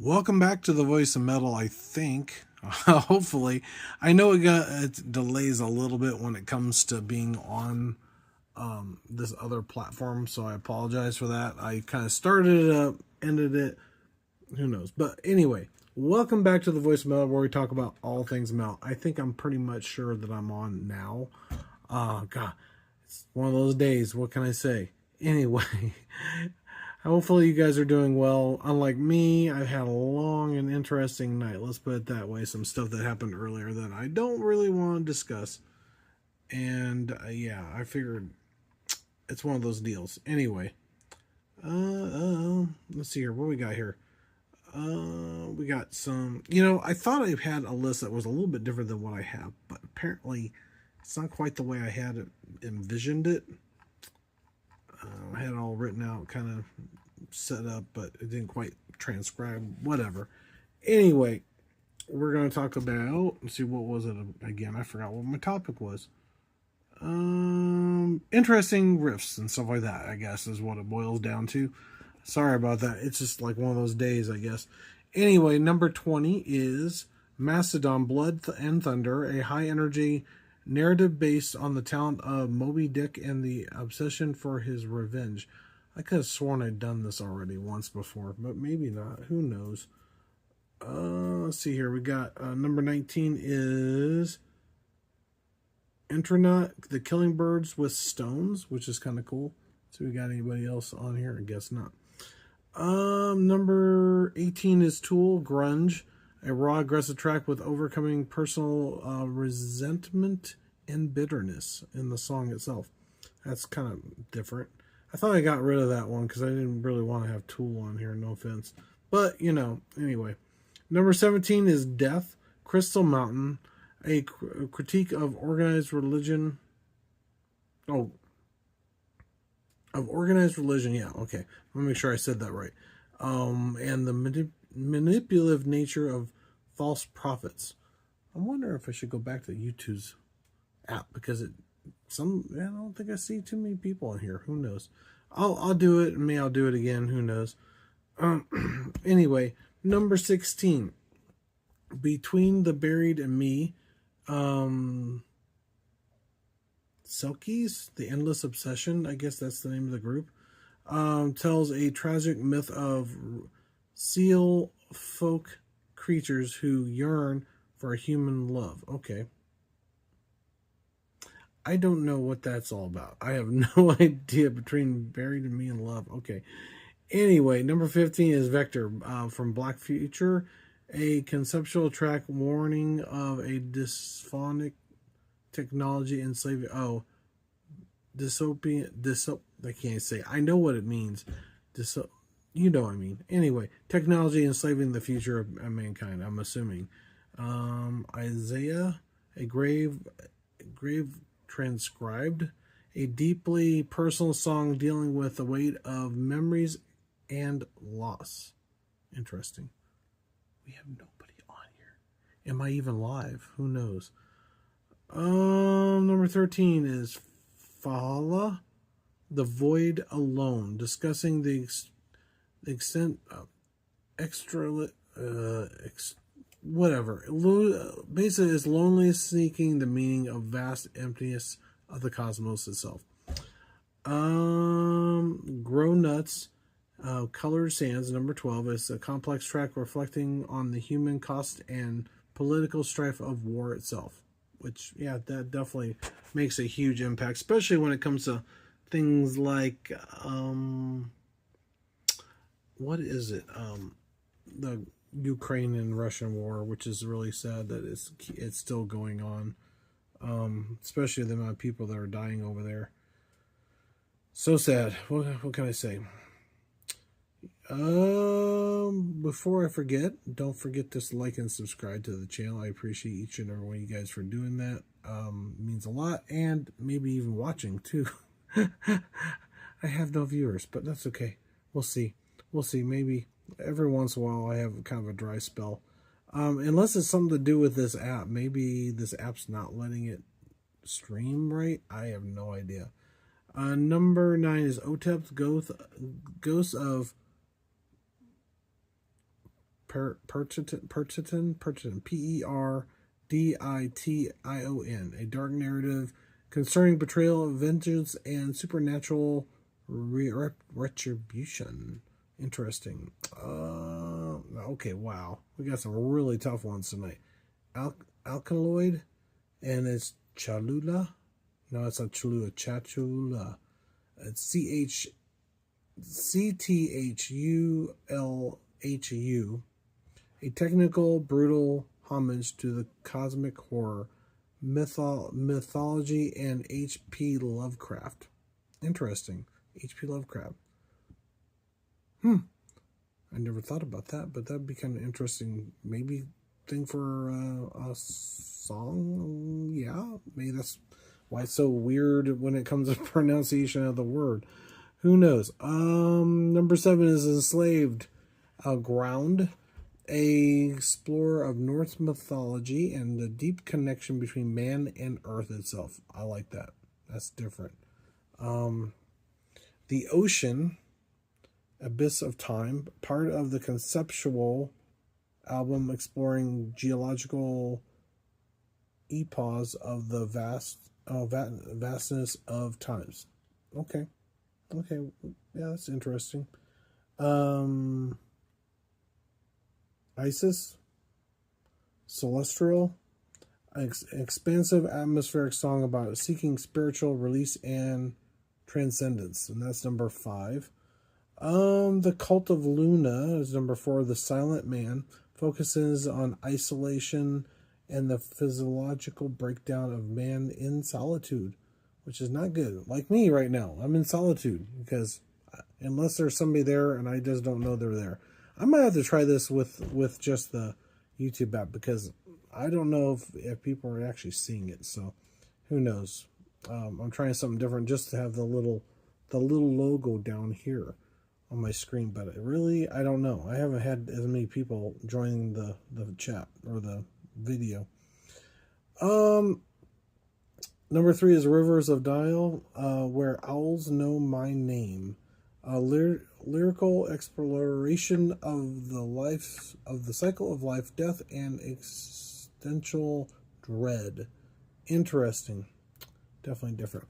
Welcome back to the Voice of Metal, I think. Hopefully. I know it delays a little bit when it comes to being on this other platform, so I apologize for that. I kind of started it up, ended it, who knows. But anyway, welcome back to the Voice of Metal, where we talk about all things metal. I think I'm pretty much sure that I'm on now. God, it's one of those days. What can I say? Anyway, hopefully you guys are doing well. Unlike me, I've had a long and interesting night. Let's put it that way. Some stuff that happened earlier that I don't really want to discuss. And yeah, I figured it's one of those deals. Anyway, let's see here. What we got here? We got some. I thought I had a list that was a little bit different than what I have, but apparently it's not quite the way I had it envisioned it. I had it all written out, kind of set up, but it didn't quite transcribe. Whatever. Anyway, we're going to talk about. Let's see, what was it again? I forgot what my topic was. Interesting riffs and stuff like that, I guess, is what it boils down to. Sorry about that. It's just like one of those days, I guess. Anyway, number 20 is Mastodon, Blood and Thunder, a high-energy narrative based on the talent of Moby Dick and the obsession for his revenge. I could have sworn I'd done this already once before, but maybe not. Who knows? Let's see here. We got number 19 is Entronaut, the Killing Birds with Stones, which is kind of cool. So we got anybody else on here? I guess not. Number 18 is Tool, Grunge, a raw, aggressive track with overcoming personal resentment and bitterness in the song itself. That's kind of different. I thought I got rid of that one because I didn't really want to have Tool on here, no offense. But, anyway. Number 17 is Death, Crystal Mountain, a critique of organized religion. Oh, of organized religion, yeah, okay. Let me make sure I said that right. And the manipulative nature of false prophets. I wonder if I should go back to YouTube's app because I don't think I see too many people in here. Who knows? I'll do it. Maybe I'll do it again. Who knows? Anyway, number 16. Between the Buried and Me. Selkies, the Endless Obsession, I guess that's the name of the group, tells a tragic myth of seal folk creatures who yearn for human love. Okay. I don't know what that's all about. I have no idea. Between Buried and Me and Love. Okay. Anyway, number 15 is Vector from Black Future, a conceptual track warning of a dysphonic technology enslaving. Oh, dystopian. I can't say. I know what it means. You know what I mean. Anyway, technology enslaving the future of mankind. I'm assuming. Isaiah, a grave transcribed, a deeply personal song dealing with the weight of memories and loss. Interesting. We have nobody on here. Am I even live? Who knows? Number 13 is Fahala, The Void Alone, discussing the extent of whatever. Basically, it's lonely seeking the meaning of vast emptiness of the cosmos itself. Grow Nuts, Colored Sands, number 12, is a complex track reflecting on the human cost and political strife of war itself. Which, yeah, that definitely makes a huge impact, especially when it comes to things like, what is it? The Ukraine and Russian war, which is really sad that it's still going on. Especially the amount of people that are dying over there. So sad. What can I say? Before I forget, don't forget to like and subscribe to the channel. I appreciate each and every one of you guys for doing that. It means a lot, and maybe even watching too. I have no viewers, but that's okay. We'll see. Maybe every once in a while I have kind of a dry spell. Unless it's something to do with this app. Maybe this app's not letting it stream right. I have no idea. Number 9 is Otep's Ghost of Perdition, Perdition, a dark narrative concerning betrayal, vengeance, and supernatural retribution. Interesting. Okay, wow. We got some really tough ones tonight. Alkaloid, and it's Cholula. No, it's not Cholula. Chatula. It's CTHULHU. A technical, brutal homage to the cosmic horror, mythology, and H.P. Lovecraft. Interesting. H.P. Lovecraft. I never thought about that, but that'd be kind of interesting. Maybe thing for a song. Yeah, maybe that's why it's so weird when it comes to pronunciation of the word. Who knows? Number 7 is Enslaved. Ground, a explorer of Norse mythology and the deep connection between man and earth itself. I like that. That's different. The Ocean, Abyss of Time, part of the conceptual album exploring geological epochs of the vastness of times. Okay, yeah, that's interesting. Isis, Celestial, expansive atmospheric song about seeking spiritual release and transcendence, and that's number 5. The Cult of Luna is number 4. The Silent Man focuses on isolation and the physiological breakdown of man in solitude, which is not good. Like me right now, I'm in solitude because unless there's somebody there and I just don't know they're there. I might have to try this with just the YouTube app because I don't know if people are actually seeing it. So who knows? I'm trying something different just to have the little logo down here on my screen, but I don't know. I haven't had as many people joining the chat or the video. Number 3 is Rivers of Nihil, where owls know my name. Lyrical exploration of the cycle of life, death, and existential dread. Interesting. Definitely different.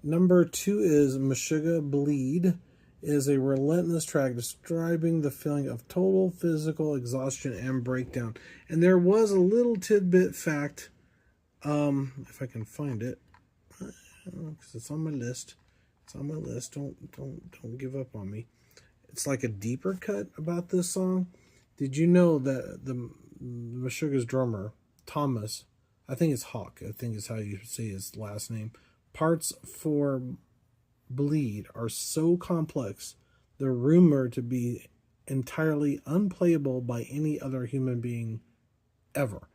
Number 2 is Meshuggah Bleed, is a relentless track describing the feeling of total physical exhaustion and breakdown. And there was a little tidbit fact, if I can find it, because it's on my list. It's on my list. Don't give up on me. It's like a deeper cut about this song. Did you know that the Meshuggah's drummer, Thomas, I think it's Hawk, I think is how you say his last name, parts for Bleed are so complex, they're rumored to be entirely unplayable by any other human being ever.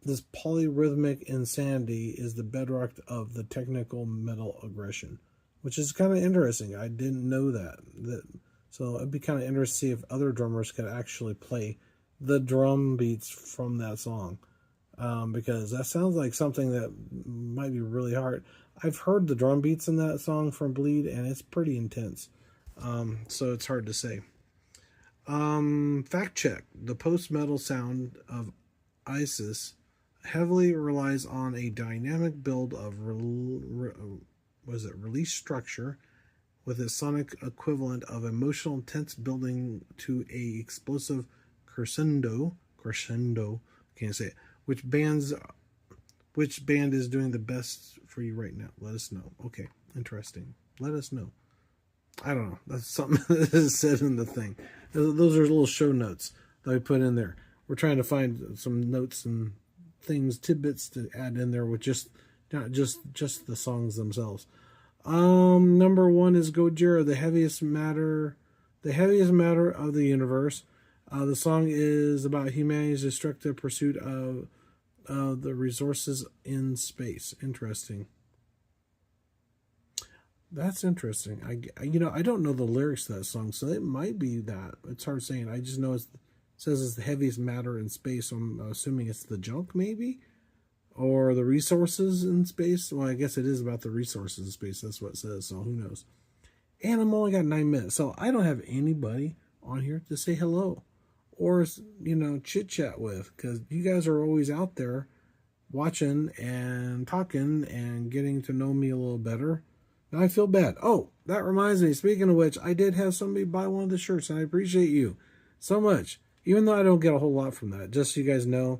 This polyrhythmic insanity is the bedrock of the technical metal aggression, which is kind of interesting. I didn't know that. So it'd be kind of interesting to see if other drummers could actually play the drum beats from that song, because that sounds like something that might be really hard. I've heard the drum beats in that song from Bleed, and it's pretty intense. So it's hard to say. Fact check. The post-metal sound of Isis heavily relies on a dynamic build of release structure with a sonic equivalent of emotional intense building to a explosive crescendo, can't say it, which band is doing the best for you right now? Let us know. Okay, interesting. Let us know. I don't know. That's something that is said in the thing. Those are little show notes that I put in there. We're trying to find some notes and things, tidbits to add in there with not just the songs themselves. Number 1 is Gojira, the heaviest matter of the universe. The song is about humanity's destructive pursuit of the resources in space. Interesting. That's interesting. I don't know the lyrics to that song, so it might be that. It's hard saying. I just know it says it's the heaviest matter in space, so I'm assuming it's the junk, maybe? Or the resources in space? Well, I guess it is about the resources in space. That's what it says, so who knows? And I'm only got 9 minutes, so I don't have anybody on here to say hello. or, chit chat with, because you guys are always out there watching and talking and getting to know me a little better. Now I feel bad. Oh, that reminds me, speaking of which, I did have somebody buy one of the shirts, and I appreciate you so much. Even though I don't get a whole lot from that. Just so you guys know,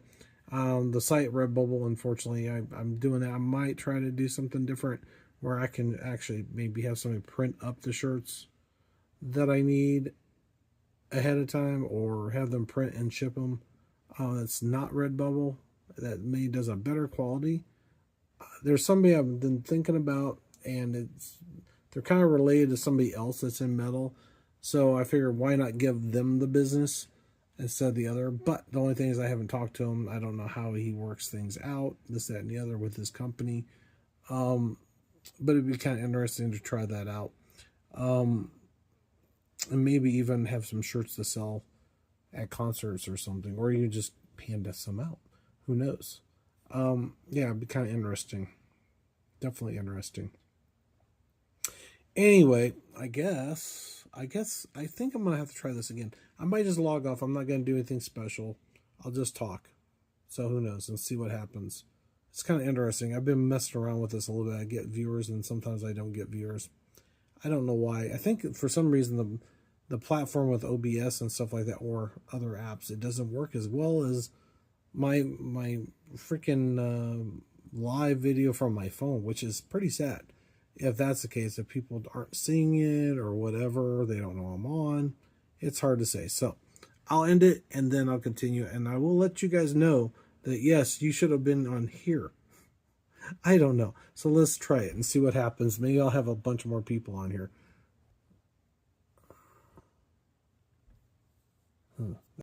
the site Redbubble, unfortunately, I'm doing that. I might try to do something different where I can actually maybe have somebody print up the shirts that I need ahead of time, or have them print and ship them. That's not Redbubble. That maybe does a better quality. There's somebody I've been thinking about, and they're kind of related to somebody else that's in metal. So I figured, why not give them the business instead of the other? But the only thing is, I haven't talked to him. I don't know how he works things out, this, that, and the other with his company. But it'd be kind of interesting to try that out. And maybe even have some shirts to sell at concerts or something. Or you just hand us some out. Who knows? Yeah, it'd be kind of interesting. Definitely interesting. Anyway, I think I'm going to have to try this again. I might just log off. I'm not going to do anything special. I'll just talk. So who knows, and see what happens. It's kind of interesting. I've been messing around with this a little bit. I get viewers, and sometimes I don't get viewers. I don't know why. I think for some reason the platform with OBS and stuff like that, or other apps, it doesn't work as well as my freaking live video from my phone, which is pretty sad. If that's the case, if people aren't seeing it or whatever, they don't know I'm on, it's hard to say. So I'll end it, and then I'll continue, and I will let you guys know that, yes, you should have been on here. I don't know. So let's try it and see what happens. Maybe I'll have a bunch more people on here.